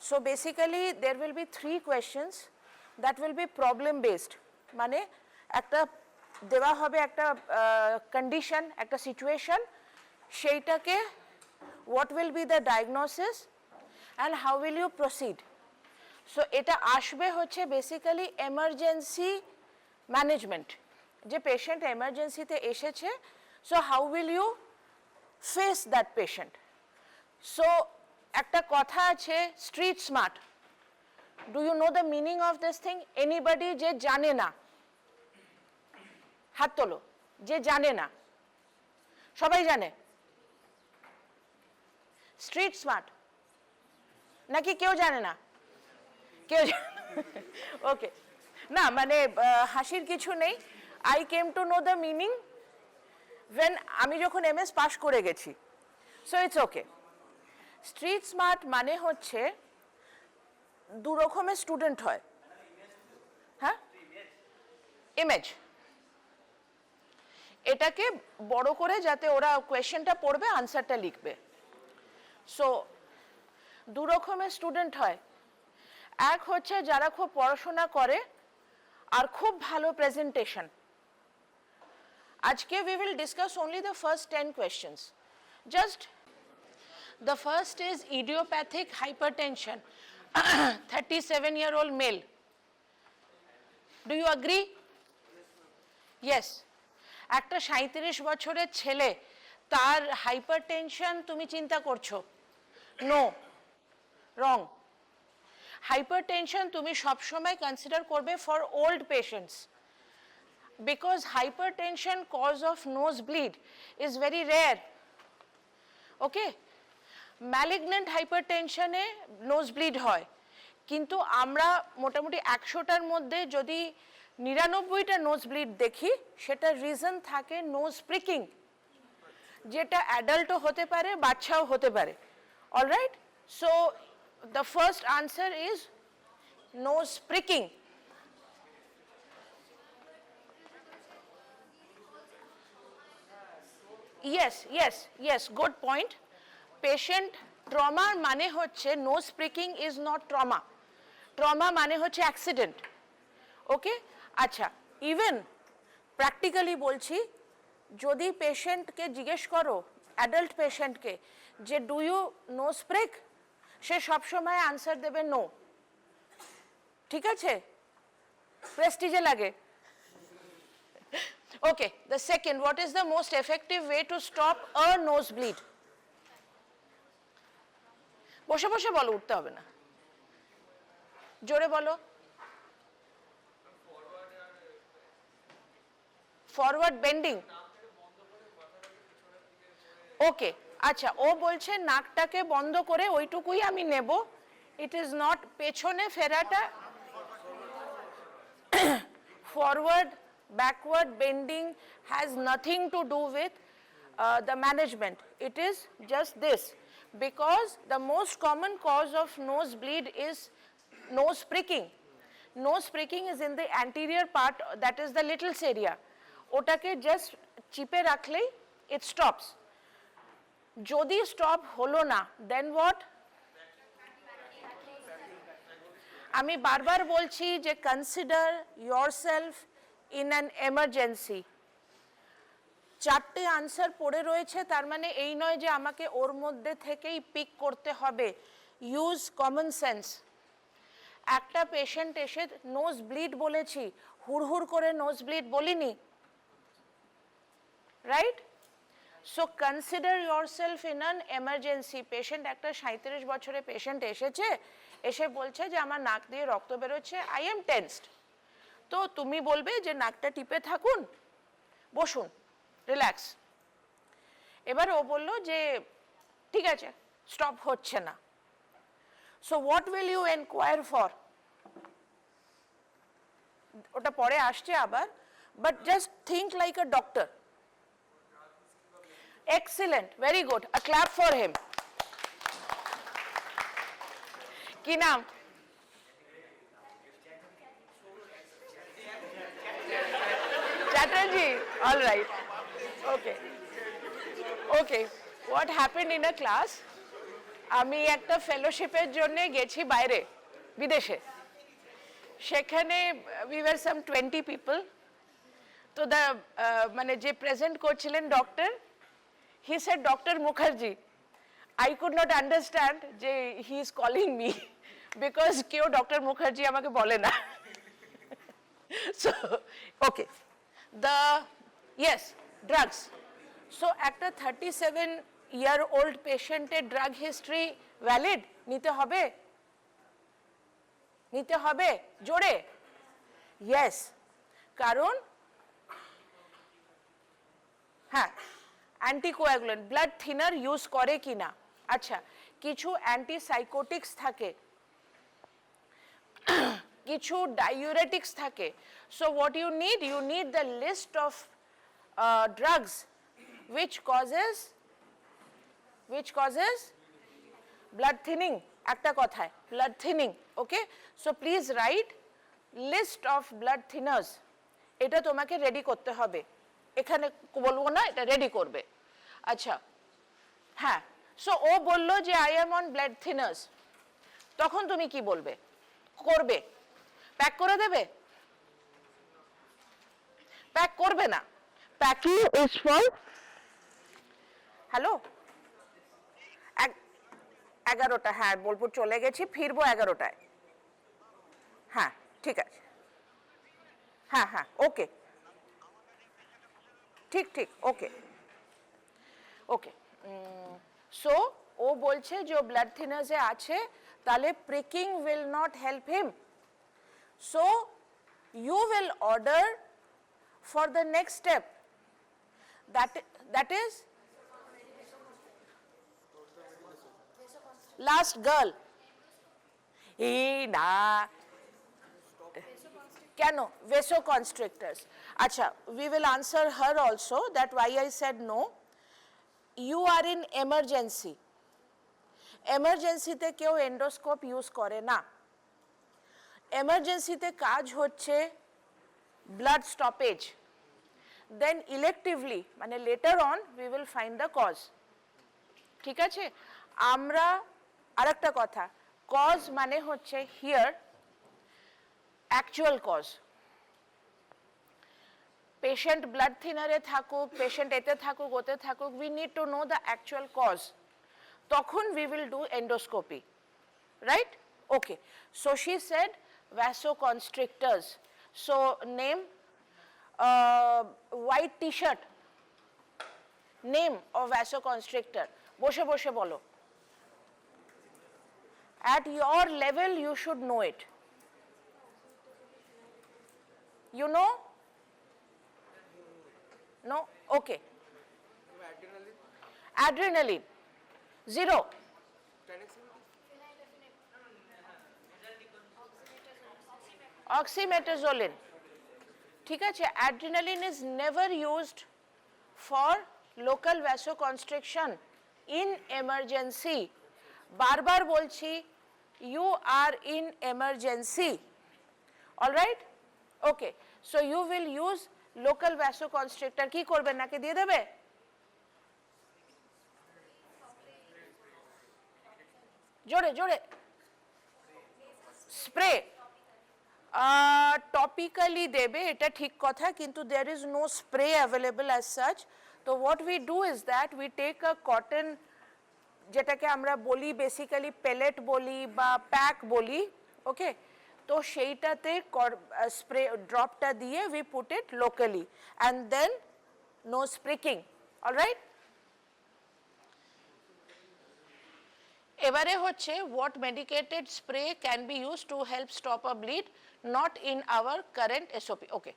So basically there will be 3 questions that will be problem based, মানে একটা দেওয়া হবে একটা condition, একটা situation, সেইটাকে what will be the diagnosis and how will you proceed. So এটা আসবে হচ্ছে basically emergency management, যে patient emergency তে এসেছে, so how will you face that patient. So একটা কথা আছে street smart. Do you know the meaning of this thing? Anybody যে জানে না হাত তোলো, যে জানে না, সবাই জানে স্ট্রিট স্মার্ট নাকি কেউ জানে না? কেউ ওকে, না মানে হাসির কিছু নেই। I came to know the meaning when আমি যখন এমএস পাস করে গেছি, so it's okay. Street smart মানে হচ্ছে দু রকমের স্টুডেন্ট হয়, হ্যাঁ, ইমেজ, এটাকে বড় করে যাতে ওরা কোয়েশ্চেনটা পড়বে আনসারটা লিখবে। সো দু রকমের স্টুডেন্ট হয়, এক হচ্ছে যারা খুব পড়াশোনা করে আর খুব ভালো প্রেজেন্টেশন। আজকে we will discuss only the first 10 questions. Just the first is idiopathic hypertension, 37-year-old male. Do you agree? Yes. একটা 37 বছরের ছেলে, তার হাইপারটেনশন তুমি চিন্তা করছো? নো, রং। হাইপারটেনশন তুমি সবসময় কনসিডার করবে for old patients, because hypertension cause of nosebleed is very rare. Okay, malignant hypertension A nosebleed হয়, কিন্তু আমরা মোটামুটি 100টার মধ্যে যদি 99টা nosebleed দেখি, সেটা রিজন থাকে নোজ প্রিকিং, যেটা অ্যাডাল্টও হতে পারে বাচ্চাও হতে পারে। Alright, so the first answer is nose pricking. Yes, yes, yes, good point. Patient trauma মানে হচ্ছে nose pricking is not trauma. Trauma মানে হচ্ছে accident. Okay? আচ্ছা, even practically বলছি, যদি পেশেন্টকে জিজ্ঞেস করো, অ্যাডাল্ট পেশেন্টকে, যে ডু ইউ নোজ প্রিক, সে সবসময় আনসার দেবে নো। ঠিক আছে? প্রেস্টিজে লাগে। Okay, the second, what is the most effective way to stop a nosebleed? বসে বসে বলো, উঠতে হবে না, জোরে বলো। Forward bending. ওকে, আচ্ছা, ও বলছে নাকটাকে বন্ধ করে ওইটুকুই আমি নেব। ইট ইজ নট পেছনে ফেরাটা, forward backward bending has nothing to do with the management. It is just this, because the most common cause of nosebleed is nose pricking. Nose pricking is in the anterior part, that is the littles area. ওটাকে just চিপে রাখলেই it stops. যদি stop হলো না, then what? আমি বারবার বলছি যে consider yourself in an emergency. 4টে আনসার পড়ে রয়েছে, তার মানে এই নয় যে আমাকে ওর মধ্যে থেকেই পিক করতে হবে। Use common sense. একটা পেশেন্ট এসে নোজ ব্লিড বলেছি, হুড়হুড় করে নোজ ব্লিড বলিনি, right? So consider yourself in an emergency. Patient একটা 37 বছরের পেশেন্ট এসেছে, এসে বলছে যে আমার নাক দিয়ে রক্ত বেরোচ্ছে, আই এম টেন্সড। তো তুমি বলবে যে নাকটা টিপে থাকুন, বসুন, রিল্যাক্স। এবার ও বলল যে ঠিক আছে, স্টপ হচ্ছে না। So what will you enquire for? ওটা পরে আসছে আবার, but just think like a doctor. Excellent, very good, a clap for him. কি নাম? Chatterjee, all right. Okay. Okay. What happened in a class? আমি একটা ফেলোশিপের জন্য গেছি বাইরে বিদেশে, সেখানে we were some 20 people. তো মানে যে প্রেজেন্ট করছিলেন doctor, he said Dr. Mukherjee. I could not understand যে he is calling me because কেউ ডক্টর মুখার্জি আমাকে বলে না। So okay, the yes, drugs. So একটা 37-year-old পেশেন্টের ড্রাগ হিস্ট্রি ভ্যালিড নিতে হবে? নিতে হবে জোরে? ইয়েস, কারণ হ্যাঁ অ্যান্টিকোয়াগুলেন্ট ব্লাড থিনার ইউজ করে কিনা। আচ্ছা, কিছু অ্যান্টিসাইকোটিক্স থাকে, কিছু ডাইউরেটিক্স থাকে। So what you need the list of drugs which causes blood thinning, একটা কথায় blood thinning, okay? So please write list of blood thinners, এটা তোমাকে রেডি করতে হবে, এখানে বলবো না, এটা রেডি করবে। আচ্ছা হ্যাঁ, সো ও বললো যে আই এম অন ব্লাড থিনার্স, তখন তুমি কি বলবে? করবে? প্যাক করে দেবে? প্যাক করবে না। প্যাকিং ইজ ফর হ্যালো 11টা, হ্যাঁ বোলপুর চলে গেছি, ফিরবো 11টায়। হ্যাঁ ঠিক আছে, হ্যাঁ হ্যাঁ ওকে, ঠিক ঠিক ওকে ওকে। সো ও বলছে যে ব্লাড থিনার্সে আছে, তাহলে pricking will not help him. So you will order for the next step, that is last girl. এই না কেন vasoconstrictors? আচ্ছা, we will answer her also that why I said no. You are in emergency. এমার্জেন্সিতে কেউ endoscope use করে না। এমার্জেন্সিতে কাজ হচ্ছে blood stoppage, দেন ইলেকটিভলি মানে letter on we will find the cause, ঠিক আছে? আমরা আরেকটা কথা, কজ মানে হচ্ছে here actual cause. Patient blood থিনারে থাকুক, পেশেন্ট এতে থাকুক, ওতে থাকুক, we need to know the actual cause, তখন we will do endoscopy, right? Okay, so she said vasoconstrictors. So name white t-shirt, name of vasoconstrictor, বসে বসে বলো। At your level you should know it. You know? No? Okay. Adrenaline. Zero. Oxymetazoline. ঠিক আছে, adrenaline is never used for local vasoconstriction in emergency. বারবার বলছি, you are in emergency. All right? Okay. So you will use local vasoconstrictor. কি করবেন, নাকি দিয়ে দেবে? জোরে জোরে। স্প্রে টপিক্যালি দেবে, এটা ঠিক কথা, কিন্তু there is no spray available as such. তো what we do is that we take a cotton, যেটাকে আমরা বলি বেসিক্যালি পেলেট বলি বা প্যাক বলি, ওকে? তো সেইটাতে স্প্রে ড্রপটা দিয়ে we put it locally and then nose pricking. All right? এবারে হচ্ছে what medicated spray can be used to help stop a bleed, not in our current SOP. Okay.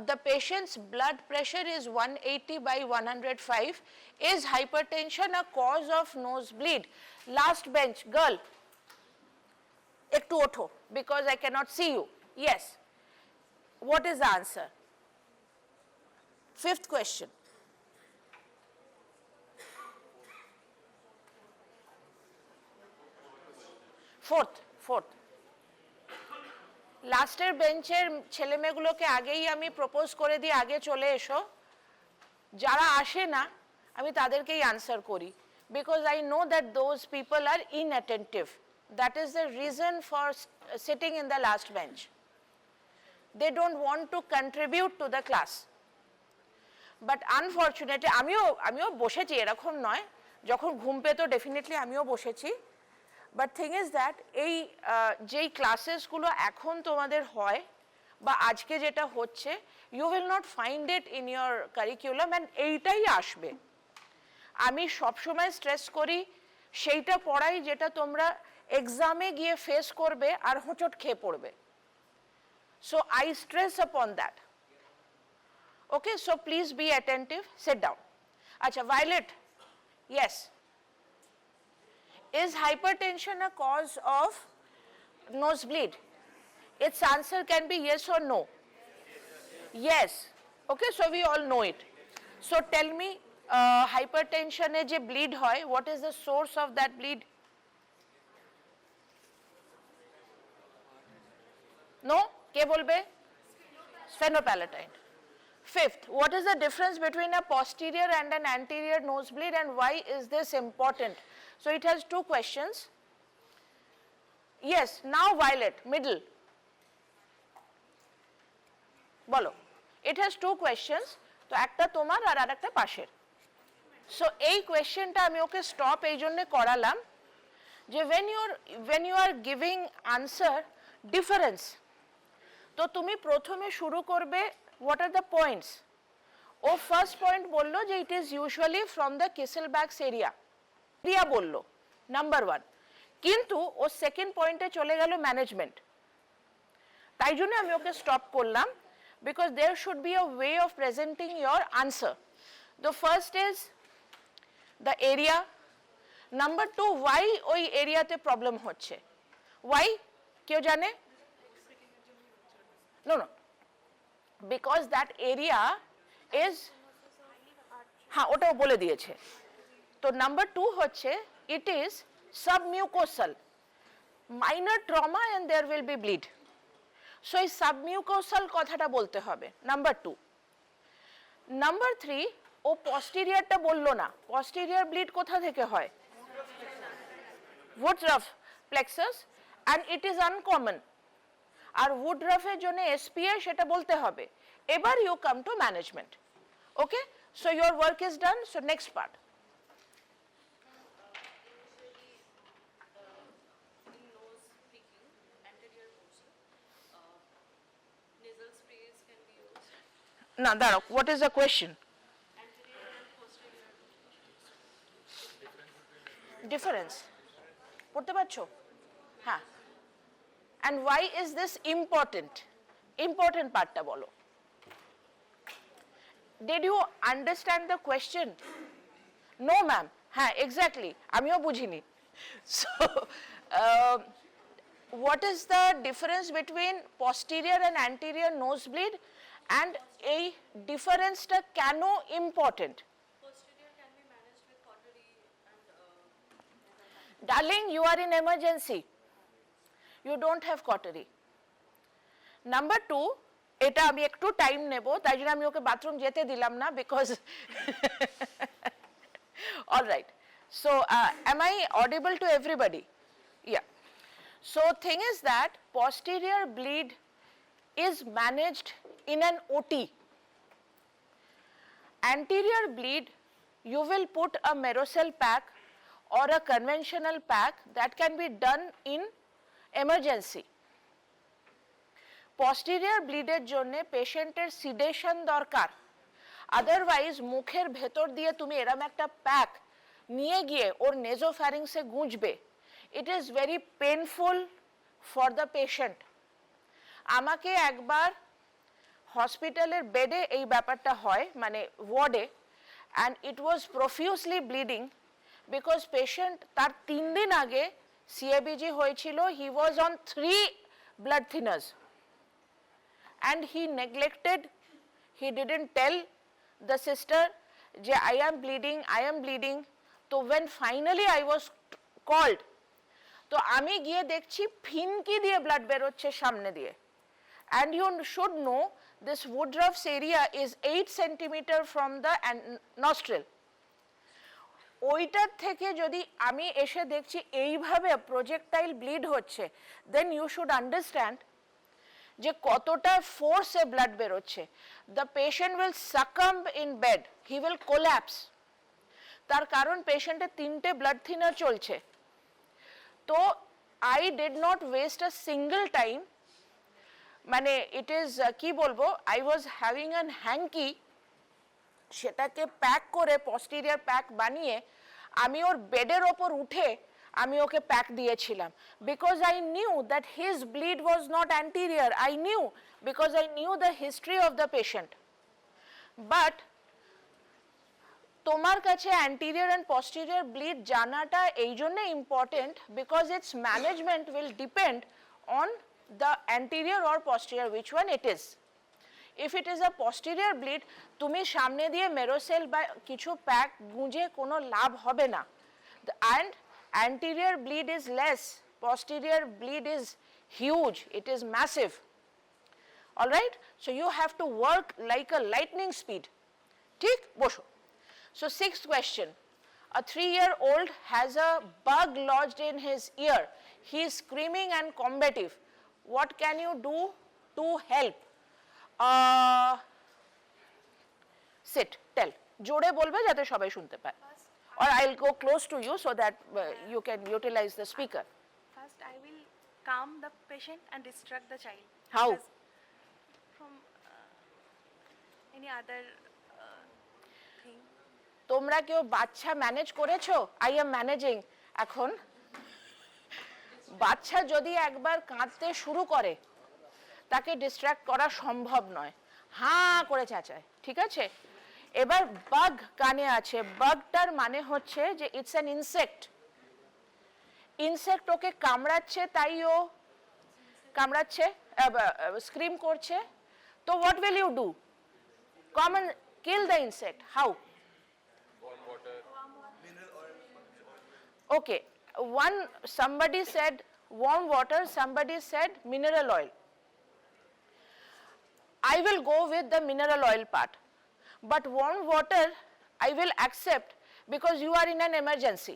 The patient's blood pressure is 180/105. Is hypertension a cause of nosebleed? Last bench girl, ekটু ওঠো because I cannot see you. Yes. What is the answer? Fifth question. Fourth. লাস্টের বেঞ্চের ছেলেমেয়েগুলোকে আগেই আমি propose করে দিই, আগে চলে এসো। যারা আসে না আমি তাদেরকেই আনসার করি, because I know that those people are inattentive. That is the reason for sitting in the last bench. They don't want to contribute to the class. But unfortunately, আমিও বসেছি এরকম নয়, যখন ঘুম পেতো ডেফিনেটলি আমিও বসেছি। বাট থিং ইজ দ্যাট এই যেই ক্লাসেসগুলো এখন তোমাদের হয় বা আজকে যেটা হচ্ছে, you will not find it in your curriculum, and এইটাই আসবে। আমি সবসময় স্ট্রেস করি সেইটা পড়াই যেটা তোমরা এক্সামে গিয়ে ফেস করবে আর হোঁচট খেয়ে পড়বে। সো আই স্ট্রেস আপন that. Okay, so please be attentive. Sit down. Acha, Violet. Yes. Is hypertension a cause of nosebleed? Its answer can be yes or no. Yes. Okay, so we all know it. So tell me, hypertension e je bleed hoy, what is the source of that bleed? No? Ke bolbe? Sphenopalatine. Fifth, what is the difference between a posterior and an anterior nosebleed, and why is this important? So it has two questions. Yes, now Violet, middle. Bolo. It has two questions. So ekta tomar ar arekta pasher. So ei question ta ami oke stop ei jonne koralam je when you are giving answer difference, to tumi prothome shuru korbe what are the points. ও first point বললো যে it is usually from the Kiesselbach's area বললো number 1, কিন্তু ও second পয়েন্টে চলে গেল management. তাই জন্য আমি ওকে স্টপ করলাম, because there should be a way of presenting your answer. The first is the area, number 2 why ওই এরিয়াতে প্রবলেম হচ্ছে, ওয়াই কেউ জানে? No no, because that area is, হ্যাঁ ওটাও বলে দিয়েছে। তো নাম্বার 2 হচ্ছে it is submucosal, minor trauma and there will be bleed. So এই submucosal কথাটা বলতে হবে নাম্বার 2। নাম্বার 3, ও posteriorটা বললো না। posterior bleed কোথা থেকে হয়? Woodruff plexus, and it is uncommon. আর Woodruffের জন্য SPA সেটা বলতে হবে। এবার you come to management. Okay, so your work is done. So next part. Nose picking, anterior portion, nasal sprays can be used. Now, Dara, what is the question? Anterior and posterior. Difference. পড়তে পারছো? হ্যাঁ। And why is this important? Important পার্টটা বলো। Did you understand the question? No, ma'am. হ্যাঁ, exactly. আমিও বুঝিনি। So, what is the difference between posterior and anterior nosebleed? And এই ডিফারেন্সটা কেন important? Posterior can be managed with cautery and Darling, you are in emergency. You don't have cautery. Number 2, এটা আমি একটু time নেব, তাই জন্য আমি ওকে বাথরুম যেতে দিলাম না, because all right. So am I audible to everybody? Yeah. So thing is that posterior bleed is managed in an OT. Anterior bleed, you will put a Merocel pack or a conventional pack that can be done in emergency. Posterior bleed এর জন্য পেশেন্টের sedation দরকার, otherwise মুখের ভেতর দিয়ে তুমি এরকম একটা প্যাক নিয়ে গিয়ে ওর নেজোফ্যারিংসে গুঁজবে, it is very painful for the patient. আমাকে একবার হসপিটালের বেডে এই ব্যাপারটা হয়, মানে ওয়ার্ডে, and it was profusely bleeding because patient তার 3 দিন আগে সিএবিজি হয়েছিল, he was on 3 blood thinners and he neglected, he didn't tell the sister je I am bleeding. So when finally I was called, তো আমি গিয়ে দেখছি ফিনকি দিয়ে blood বেরোচ্ছে সামনে দিয়ে, and you should know this Woodruff's area is 8 centimeter from the nostril. ওইটার থেকে যদি আমি এসে দেখছি এইভাবে প্রজেক্টাইল ব্লিড হচ্ছে, দেন ইউ শুড আন্ডারস্ট্যান্ড যে কতটা ফোর্সে ব্লাড বেরোচ্ছে। The patient will succumb in bed, he will collapse. তার কারণ পেশেন্টের 3টে ব্লাড থিনার চলছে। তো I did not waste a single time, মানে ইট ইজ কি বলবো, I was having an hanky, সেটাকে প্যাক করে পস্টিরিয়ার প্যাক বানিয়ে আমি ওর বেডের ওপর উঠে আমি ওকে প্যাক দিয়েছিলাম, because I knew that his bleed was not anterior. I knew, because I new the history of the patient. But তোমার কাছে অ্যান্টিরিয়ার অ্যান্ড পস্টিরিয়ার ব্লিড জানাটা এই জন্যে important, because it's management will depend on the anterior or posterior, which one it is. If it is a posterior bleed, তুমি সামনে দিয়ে মেরোসেল বা কিছু প্যাক গুঁজে কোনো লাভ হবে না। And anterior bleed is less, posterior bleed is huge, it is massive. All right, so you have to work like a lightning speed. ঠিক, বসো। So sixth question, a 3-year-old has a bug lodged in his ear. He is screaming and combative. What can you do to help? Sit, tell. জোরে বলবে যাতে সবাই শুনতে পায়। Or I'll go close to you so that you can utilize the speaker. First, I will calm the patient and distract the child. How? Because from any other thing. তোমরা কেউ বাচ্চা manage করেছো? I am managing এখন। বাচ্চা যদি একবার কাঁদতে শুরু করে তাকে ডিস্ট্র্যাক্ট করা সম্ভব নয়, হাঁ করে চেঁচায়, ঠিক আছে? এবার বাগ কানে আছে, বাগটার মানে হচ্ছে যে it's an insect. Insect okay কামড়াচ্ছে, তাই ও কামড়াচ্ছে, স্ক্রিম করছে। তো what will you do? Come and kill the insect. How? Okay, somebody said warm water, somebody said mineral oil. I will go with the mineral oil part, but warm water I will accept because you are in an emergency.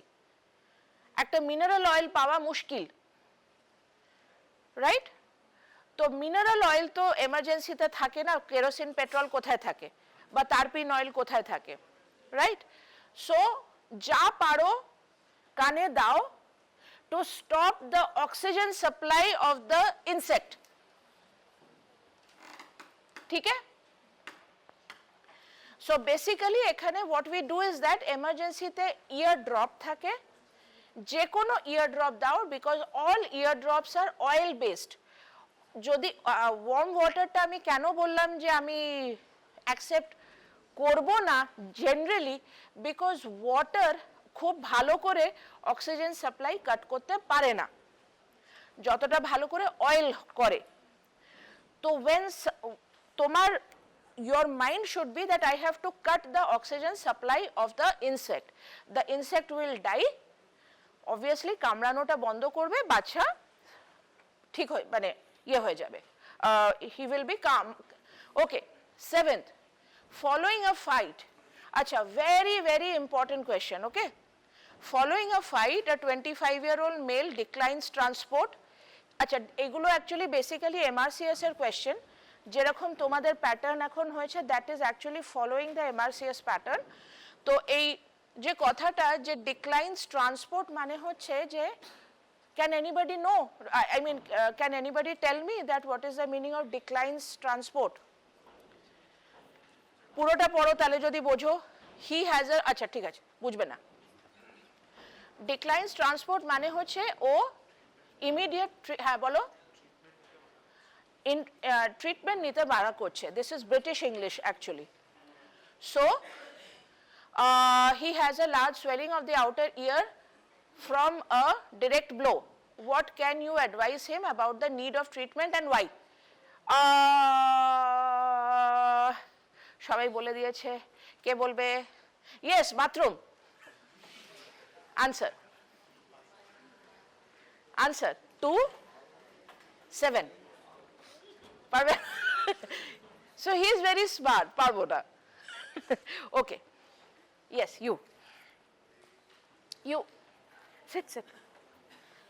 একটা mineral oil পাওয়া মুশকিল, right? তো mineral oil তো emergency-তে থাকে না, kerosene petrol কোথায় থাকে বা তারপিন অয়েল কোথায় থাকে, right? So যা পারো কানে দাও to stop the oxygen supply of the insect. ঠিক আছে? So basically এখানে what we do is that emergency তে ear drop থাকে, যে কোনো ear drop দাও, because all ear drops are oil based. যদি warm waterটা আমি কেন বললাম যে আমি accept করব না generally, because water খুব ভালো করে অক্সিজেন সাপ্লাই কাট করতে পারে না যতটা ভালো করে অয়েল করে। তো when তোমার your mind should be that I have to cut the oxygen supply of the insect. The insect will die. Obviously কামড়ানোটা বন্ধ করবে, বাচ্চা ঠিক হয়, মানে ইয়ে হয়ে যাবে, he will be calm. Okay, 7th, following a fight. আচ্ছা, very very important question. Okay, following a fight, a 25-year-old male declines transport. আচ্ছা, এগুলো অ্যাকচুয়ালি বেসিক্যালি MRCS এর কোয়েশ্চেন, যেরকম তোমাদের প্যাটার্ন এখন হয়েছে, that is actually following the MRCS pattern. তো এই যে কথাটা যে ডিক্লাইন্স ট্রান্সপোর্ট মানে হচ্ছে যে can anybody know, I mean can anybody tell me that what is the meaning of declines transport? পুরোটা পড়ো তাহলে যদি বোঝো। he has a, আচ্ছা ঠিক আছে, বুঝবে না। ডিক্লাইন্স ট্রান্সপোর্ট মানে হচ্ছে ও ইমিডিয়েট, হ্যাঁ বলো, ট্রিটমেন্ট নিতে বাধা করছে। This is British English actually. So he has a large swelling of the outer ear from a direct blow. What can you advise him about the need of treatment and why? সবাই বলে দিয়েছে, কে বলবে? Yes, bathroom. Answer. Answer 2, 7. পারবে? So he is very smart. পারবো না। Okay. Yes, you. You sit.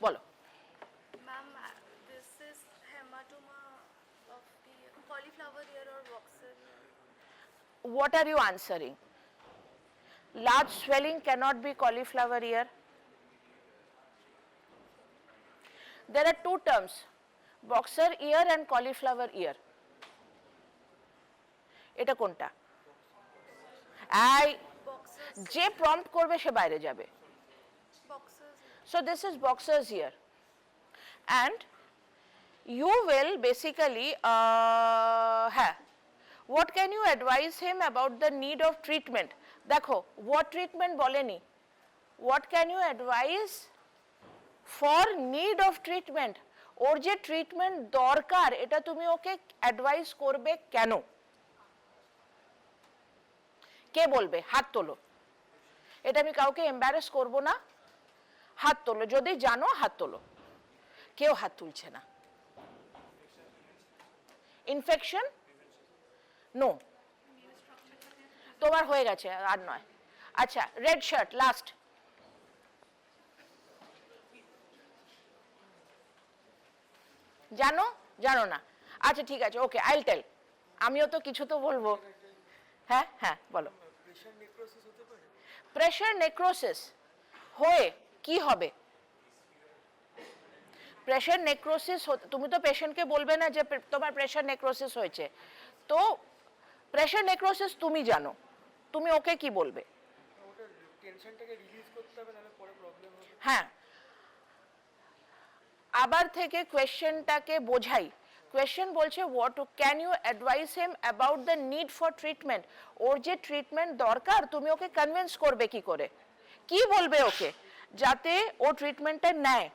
বলো। Ma'am, this is hematoma of the cauliflower ear or boxer ear. What are you answering? Large swelling cannot be cauliflower ear. There are two terms, boxer ear and cauliflower ear. এটা কোনটা? Boxers. যে prompt করবে সে বাইরে যাবে। Boxers. So this is boxer's ear, and you will basically, what can you advise him about the need of treatment? দেখো, what treatment বলেনি, what can you advise for need of treatment? ওর যে treatment দরকার এটা তুমি ওকে advice করবে কেন? কে বলবে? হাত তোলো। এটা আমি কাউকে এম্বারেস করব না, হাত তোলো। যদি জানো হাত তোলো। কেউ হাত তুলছে না। ইনফেকশন? নো, তোমার হয়ে গেছে, আর নয়। আচ্ছা, রেড শার্ট লাস্ট। জানো? জানো না? আচ্ছা ঠিক আছে, ওকে, আইল টেল। আমিও তো কিছু তো বলবো। হ্যাঁ হ্যাঁ বলো। প্রেশার নেক্রোসিস হয়ে কি হবে? প্রেশার নেক্রোসিস, তুমি তো পেশেন্টকে বলবে না যে তোমার প্রেশার নেক্রোসিস হয়েছে, তো প্রেশার নেক্রোসিস তুমি জানো, তুমি ওকে কি বলবে? হ্যাঁ, আবার থেকে কোয়েশ্চেনটাকে বোঝাই। কোয়েশ্চেন বলছে what can you advise him about the need for treatment. ওর যে ট্রিটমেন্ট দরকার তুমি ওকে কনভিন্স করবে কি করে? কি বলবে ওকে যাতে ও ট্রিটমেন্টটা নেয়?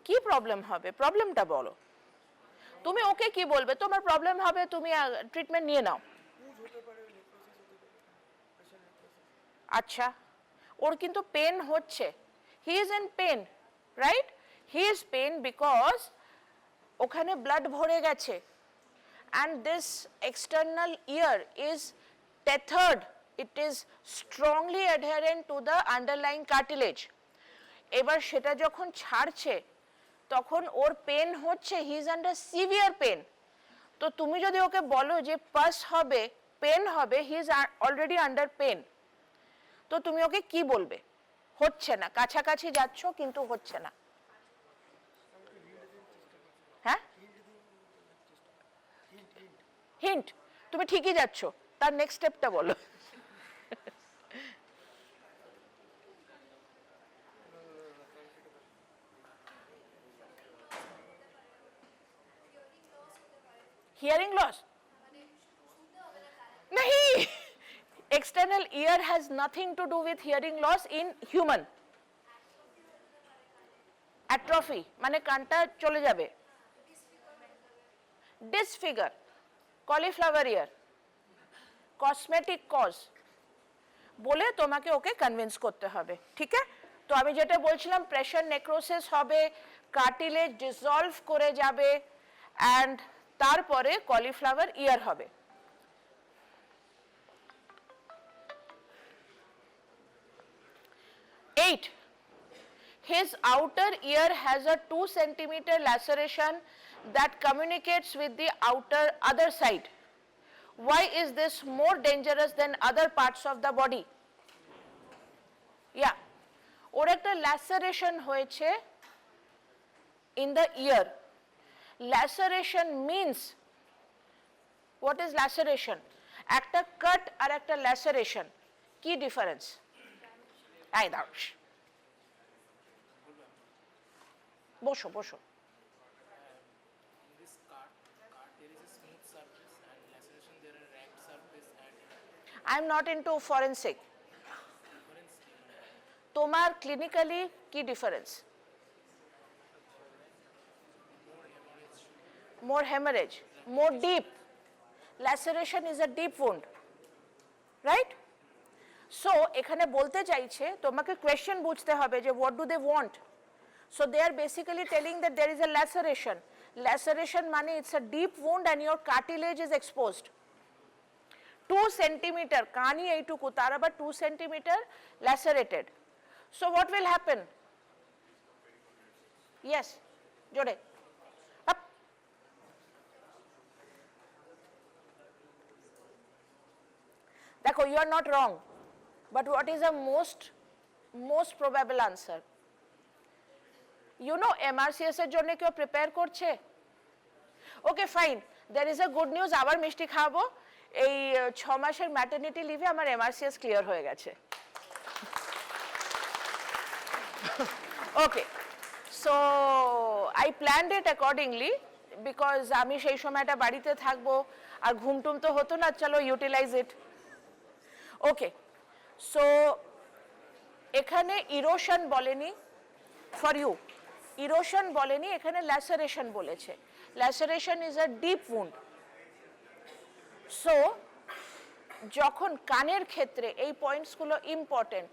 কি প্রবলেম হবে? প্রবলেমটা বলো। তুমি ওকে কি বলবে? তোমার প্রবলেম হবে, তুমি ট্রিটমেন্ট নিয়ে নাও। আচ্ছা, ওর কিন্তু পেন হচ্ছে, he is in pain, right? He is pain because ওখানে ব্লাড ভরে গেছে, and this external ear is tethered, it is strongly adherent to the underlying cartilage. এবার সেটা যখন ছাড়ছে তখন ওর পেন হচ্ছে, he is under severe pen. তো তুমি যদি ওকে বলো যে পাস হবে, পেন হবে, he is already under pain, তো তুমি ওকে কি বলবে? হচ্ছে না, কাছাকাছি যাচ্ছ কিন্তু হচ্ছে না। হ্যাঁ, হিন্ট, তুমি ঠিকই যাচ্ছ, তার নেক্সট স্টেপটা বলো। Hearing loss? नहीं, external ear has nothing to do with hearing loss in human. Atrophy মানে কানটা চলে যাবে। Disfigure, cauliflower ear, cosmetic cause বলে তোমাকে ওকে কনভিন্স করতে হবে, ঠিক আছে? তো আমি যেটা বলছিলাম, প্রেশার নেক্রোসিস হবে, কার্টিলেজ ডিসলভ করে যাবে, অ্যান্ড তারপরে কলিফ্লাওয়ার ইয়ার হবে। Eight, his outer ear has a 2 centimeter laceration that communicates with the other side. Why is this more dangerous than other parts of the body? Yeah, ওর একটা laceration হয়েছে in the ear. Laceration means, what is laceration? একটা cut আর একটা laceration, কি difference? I দাও, বসো বসো। I am not into forensic. তোমার clinically কি difference? More hemorrhage, more deep. Laceration is a deep wound, right? So এখানে বলতে চাইছে তোমাকে কোয়েশ্চেন বুঝতে হবে যে what do they want. So they are basically telling that there is a laceration. laceration mane it's a deep wound and your cartilage is exposed. 2 centimeter kani এইটুকু তার আবার 2 centimeter lacerated. So what will happen? Yes, jode up. Dekho, you are not wrong, but what is the most probable answer? You know MRCS এর জন্য কেউ prepare করছে? Okay fine, there is a good news, আবার মিষ্টি খাবো, এই 6 মাসের maternity লিভে আমার MRCS ক্লিয়ার হয়ে গেছে। Okay, so I planned it accordingly because আমি সেই সময়টা বাড়িতে থাকবো আর ঘুমটুম তো হতো না, চলো ইউটিলাইজ ইট। ওকে, সো এখানে ইরোশন বলেনি ফর ইউ, ইরোশন বলেনি, এখানে ল্যাসারেশন বলেছে। Laceration is a deep wound. So যখন কানের ক্ষেত্রে এই পয়েন্টসগুলো ইম্পর্টেন্ট।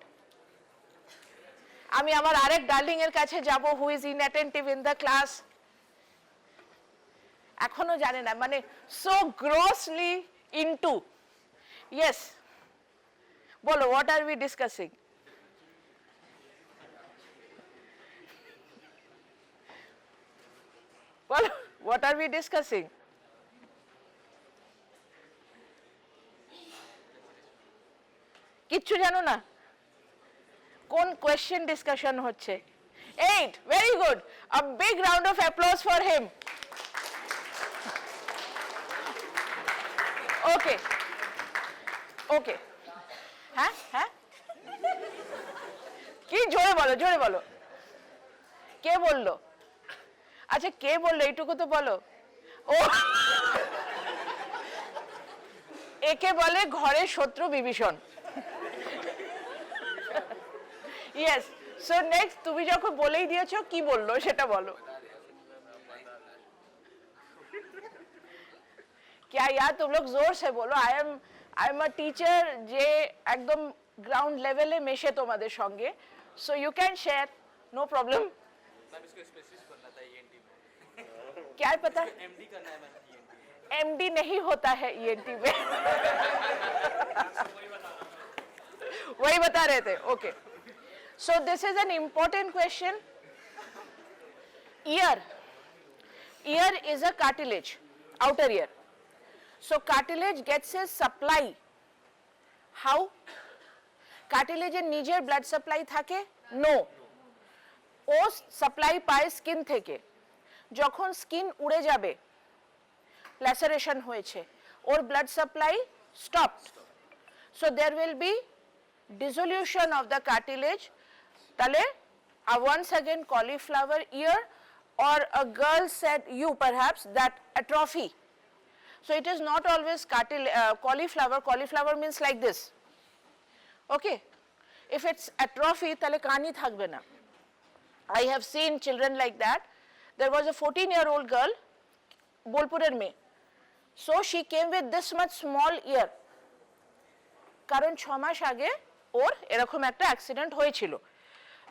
আমি আমার আরেক ডার্লিং এর কাছে যাব who is inattentive in the class, এখনো জানে না, মানে সো গ্রসলি ইনটু। ইয়েস, বলো, হোয়াট আর উই ডিসকাসিং? বলো, what are we discussing? কিচ্ছু জানো না? কোন কোয়েশ্চেন ডিসকাশন হচ্ছে? 8, very good, a big round of applause for him. Okay, okay, হ্যাঁ হ্যাঁ, কি জোরে বলো, জোরে বলো, কে বললো? আচ্ছা, কে বললো এইটুকু তো বলো। ও, একে বলে ঘরের শত্রু বিভীষণ। ইয়েস, সো নেক্সট, তুমি যখন বলেই দিয়েছো, কি বললো সেটা বলো। क्या यार, तुम लोग जोर से बोलो। आई एम अ टीचर যে একদম গ্রাউন্ড লেভেলে মেশে তোমাদের সঙ্গে, so you can share, no problem. Ma'am इसको स्पेसिफिक करना था ENT में। क्या पता? MD करना है मैम ENT। MD नहीं होता है ENT में। वही बता रहे थे। Okay, so this is an important question. Year, year is a cartilage, outer ear. So cartilage gets its supply how? cartilage এর নিজের ব্লাড সাপ্লাই থাকে? নো, ও সাপ্লাই পায় স্কিন থেকে। যখন স্কিন উড়ে যাবে, ল্যাসারেশন হয়েছে, ওর blood supply stopped, so there will be dissolution of the cartilage. তাহলে once again cauliflower ear, or a girl said you perhaps that atrophy. So it is not always cauliflower. Cauliflower means like this. Okay, if it's atrophy তাহলে কানই থাকবে না। I have seen children like that. There was a 14-year-old girl, বোলপুরের মেয়ে, so she came with this much small ear, কারণ 6 মাস আগে ওর এরকম একটা accident হয়েছিল।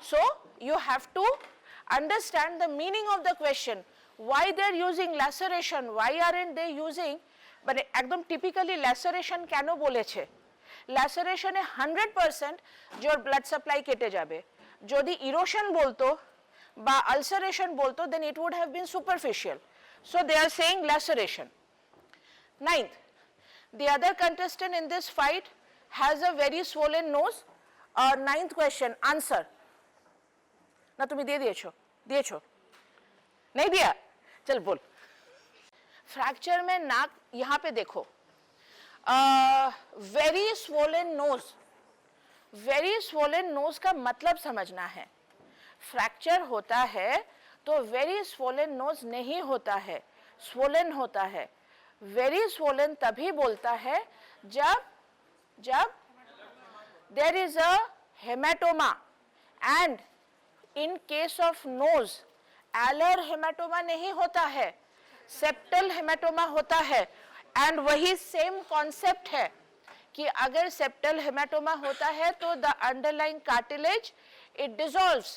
So you have to understand the meaning of the question, why they are using laceration, why aren't they using, মানে একদম typically laceration কেন বলেছে? ল্যাসারেশনে 100% জোর ব্লাড সাপ্লাই কেটে যাবে। যদি ইরোশন বলতো বা আলসারেশন বলতো, then it would have been superficial. So they are saying laceration. 9th, the other contestant in this fight has a very swollen nose. 9th question, answer. না তুমি দিয়ে দিয়েছো? দিয়েছো? नहीं दिया? चल बोल। फ्रैक्चर में नाक, यहाँ पे देखो, very swollen nose, very swollen nose का मतलब समझना है। फ्रैक्चर होता है तो वेरी स्वोलन नोज नहीं होता है, स्वोलन होता है। वेरी स्वोलन तभी बोलता है जब there is a hematoma, and in case of nose alar haematoma नहीं होता है, सेप्टल हेमाटोमा होता है। एंड वही सेम कॉन्सेप्ट है कि अगर सेप्टल हेमाटोमा होता है तो the underlying cartilage it dissolves.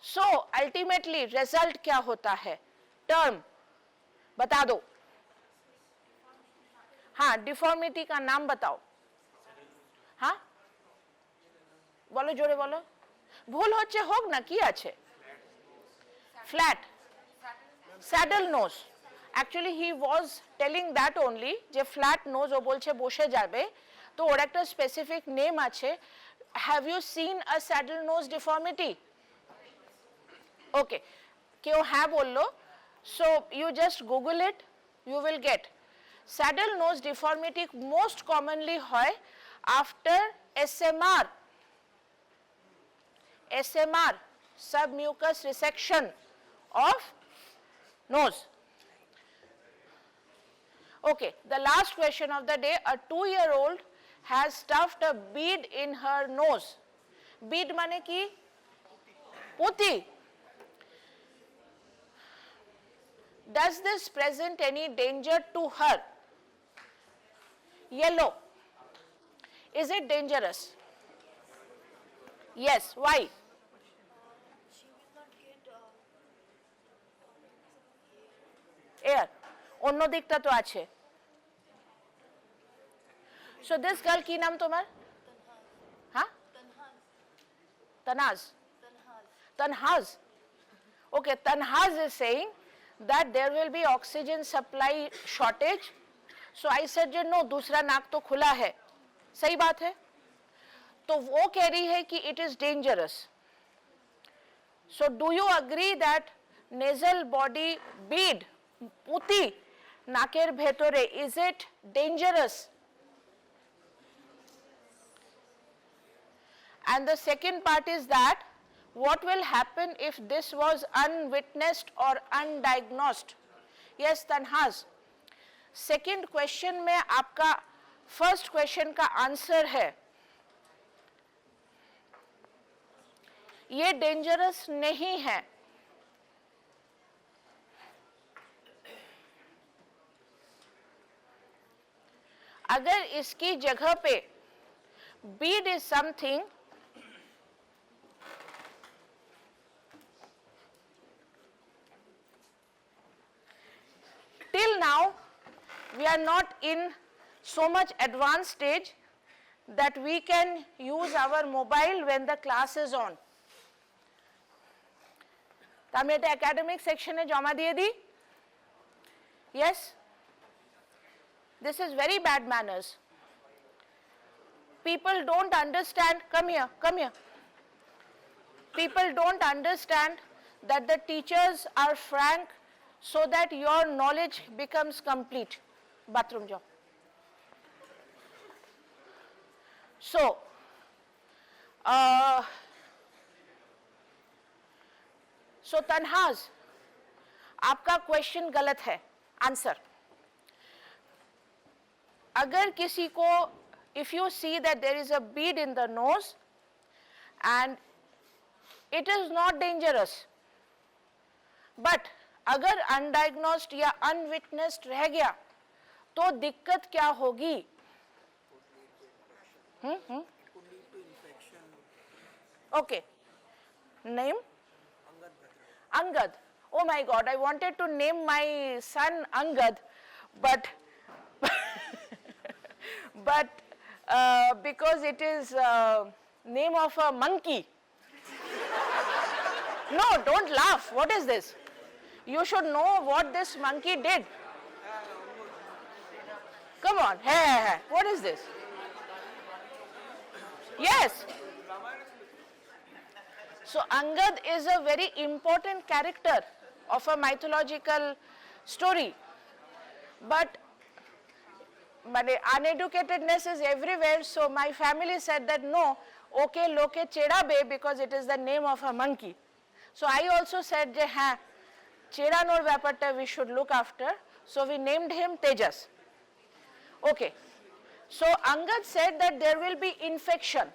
So ultimately result क्या होता है? टर्म बता दो. हाँ, डिफॉर्मिटी का नाम बताओ. हाँ, बोलो जोरे बोलो. ভুল হচ্ছে হোক না কি আছে? Flat, saddle nose. Actually he was telling that only যে ফ্ল্যাট নোজ ও বলছে বসে যাবে, তো ওর একটা স্পেসিফিক নেম আছে. Have you seen a saddle nose deformity? Okay, কেউ হ্যাঁ বললো. So you just Google it, you will get. Saddle nose deformity most commonly হয় after SMR. SMR, submucous resection of nose. Okay, the last question of the day. A 2-year-old has stuffed a bead in her nose. Bead mane ki? Puti. Does this present any danger to her? Yellow. Is it dangerous? Yes. Why? She will not get Air. অন্য দিকটা তো আছে. So this girl কি নাম তোমার? হ্যাঁ? Tanhaz. Tanhaz. Okay, Tanhaz is saying that there will be oxygen supply shortage. So I said že no, दूसरा नाक तो खुला है. सही बात है. तो वो कह रही है कि it is dangerous. So do you agree that nasal body bead, puti, নাকের ভেতরে, is it dangerous? And the second part is that what will happen if this was unwitnessed or undiagnosed? Yes, Tanhaz. Second question में आपका first question का answer है. ये dangerous नहीं है. अगर इसकी जगह पे bead is something till now we are not in so much advanced stage that we can use our mobile when the class is on. তো আমি এটা একাডেমিক সেকশনে জমা দিয়ে দিই. Yes, this is very bad manners. People don't understand. Come here. People don't understand that the teachers are frank so that your knowledge becomes complete. Bathroom jao. So So Tanhaz, आपका question गलत है. Answer, अगर किसी को, if you see that there is a bead in the nose and it is not dangerous, but अगर undiagnosed या unwitnessed रह गया तो दिक्कत क्या होगी? Okay, name? Angad. Oh my God, I wanted to name my son Angad, but because it is name of a monkey. No, don't laugh. What is this? You should know what this monkey did. Come on. Hey. What is this? Yes. So Angad is a very important character of a mythological story, but uneducatedness is everywhere. So my family said that no, okay, loke chedabe, because it is the name of a monkey. So I also said je ha, chedanor byaparta we should look after. So we named him Tejas. Okay. So Angad said that there will be infection.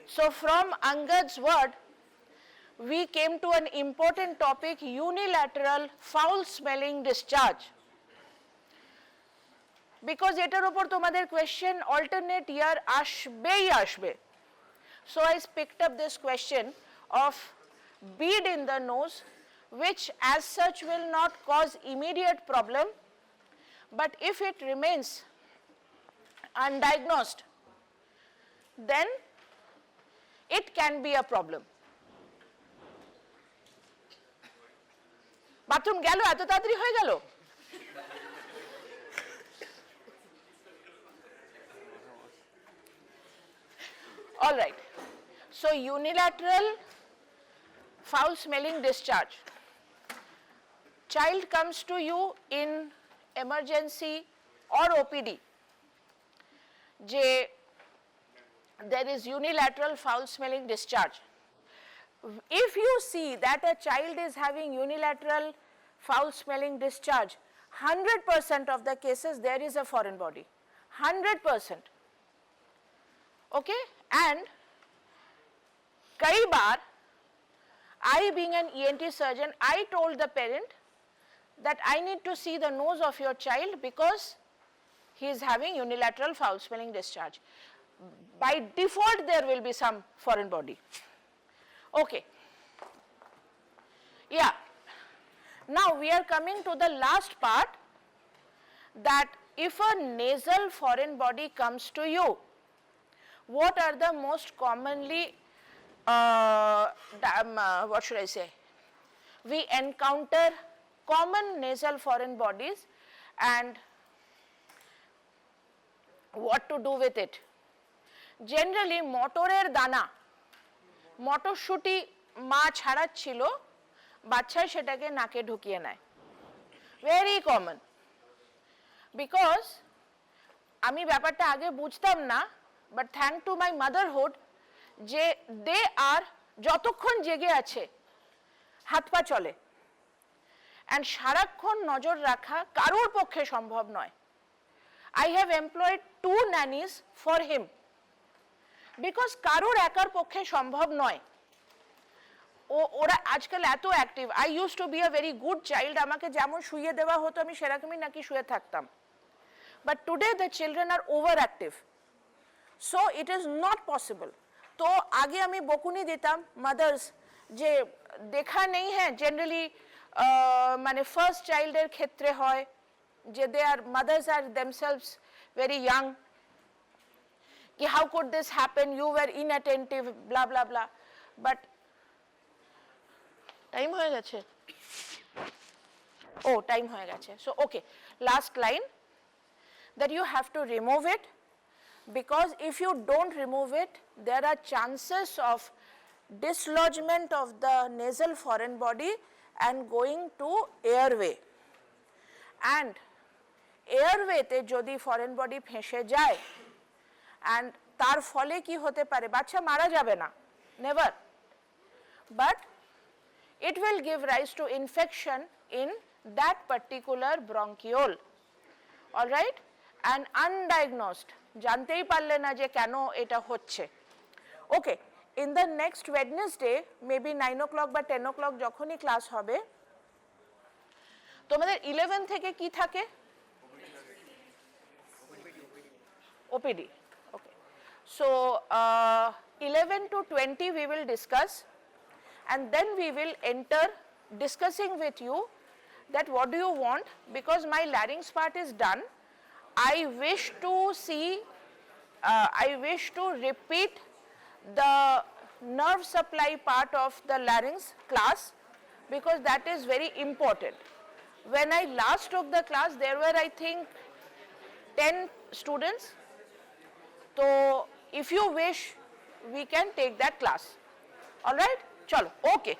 So from Angad's word, we came to an important topic: unilateral foul smelling discharge. Because এটার উপর তোমাদের question alternate year আসবে. So I picked up this question of bead in the nose which as such will not cause immediate problem, but if it remains undiagnosed, then it can be a problem. Bathroom গেল এত তাড়াতাড়ি হয়ে গেল? All right. So unilateral foul smelling discharge. Child comes to you in emergency or OPD. There is unilateral foul smelling discharge. If you see that a child is having unilateral foul smelling discharge, 100% of the cases there is a foreign body. 100%. Okay? And kai baar, I being an ENT surgeon, I told the parent that I need to see the nose of your child because he is having unilateral foul smelling discharge. By default there will be some foreign body. Okay. Yeah. Now we are coming to the last part, that if a nasal foreign body comes to you, what are the most commonly, what should I say, we encounter common nasal foreign bodies and what to do with it. Generally মটরের দানা, মটরশুঁটি মা ছাড়াচ্ছিল, বাচ্চা সেটাকে নাকে ঢুকিয়ে নেয়, very common. Because আমি ব্যাপারটা আগে বুঝতাম না, but thank to my motherhood, যে দে আর যতক্ষণ জেগে আছে হাত পা চলে, অ্যান্ড সারাক্ষণ নজর রাখা কারোর পক্ষে সম্ভব নয়। I have employed 2 nannies for him because কারোর একার পক্ষে সম্ভব নয়। ওরা আজকাল এত active. I used to be a very good child, আমাকে যেমন শুইয়ে দেওয়া হতো আমি সেরকমই নাকি শুয়ে থাকতাম, but today the children are overactive, so it is not possible. তো আগে আমি বকুনি দিতাম মাদার্স যে দেখা নেই হ্যাঁ, জেনারেলি মানে ফার্স্ট চাইল্ডের ক্ষেত্রে হয় যে they are mothers are themselves very young, ki how could this happen, you were inattentive, blah blah blah, but time hoye geche, oh time hoye geche, so okay, last line, that you have to remove it, because if you don't remove it there are chances of dislodgement of the nasal foreign body and going to airway, and airway তে যদি foreign body ফেঁসে যায় and তার ফলে কি হতে পারে, বাচ্চা মারা যাবে না, never, but it will give rise to infection in that particular bronchiole, all right, and undiagnosed, জানতেই পারলে না যে কেন এটা হচ্ছে। ওকে, in the next Wednesday maybe 9 o'clock বা 10 o'clock যখনই ক্লাস হবে, তোমাদের 11 থেকে কি থাকে? OPD. Okay. So 11 to 20 we will discuss, and then we will enter discussing with you that what do you want, because my larynx part is done. I wish to see, I wish to repeat the nerve supply part of the larynx class, because that is very important. When I last took the class there were I think 10 students. So if you wish we can take that class, all right, chalo, okay.